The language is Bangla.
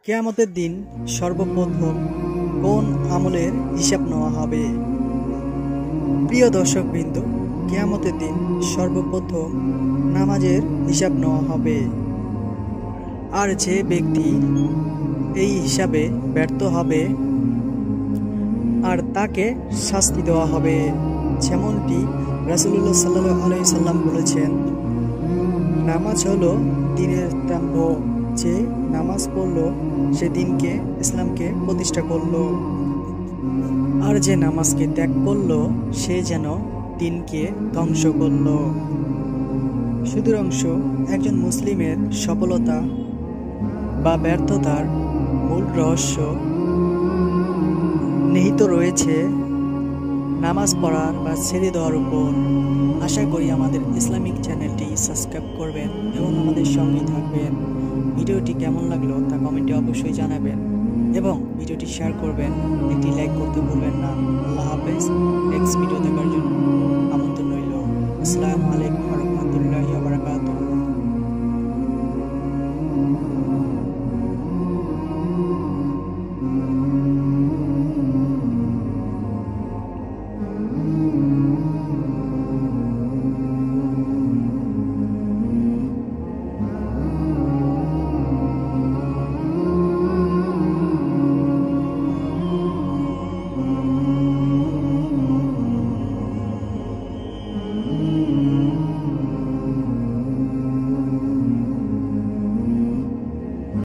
কিয়ামতের দিন সর্বপ্রথম কোন আমলের হিসাব নেওয়া হবে? প্রিয় দর্শকবৃন্দ, কিয়ামতের দিন সর্বপ্রথম নামাজের হিসাব নেওয়া হবে। আর যে ব্যক্তি এই হিসাবে ব্যর্থ হবে আর তাকে শাস্তি দেওয়া হবে, যেমনটি রাসূলুল্লাহ সাল্লাল্লাহু আলাইহি সাল্লাম বলেছেন, নামাজ হলো দ্বীনের স্তম্ভ। যে নামাজ পড়ল সে দিনকে, ইসলামকে প্রতিষ্ঠা করল, আর যে নামাজকে ত্যাগ করল সে যেন দিনকে ধ্বংস করল। সুদূরাংশ একজন মুসলিমের সফলতা বা ব্যর্থতার মূল রহস্য নিহিত রয়েছে নামাজ পড়ার বা ছেড়ে দেওয়ার উপর। আশা করি আমাদের ইসলামিক চ্যানেলটি সাবস্ক্রাইব করবেন এবং আমাদের সঙ্গেই থাকবেন। ভিডিওটি কেমন লাগলো তা কমেন্টে অবশ্যই জানাবেন এবং ভিডিওটি শেয়ার করবেন, একটি লাইক করতে ভুলবেন না। আল্লাহ হাফেজ। নেক্সট ভিডিও দেখার জন্য আমন্ত্রণ রইল। আসসালামু আলাইকুম।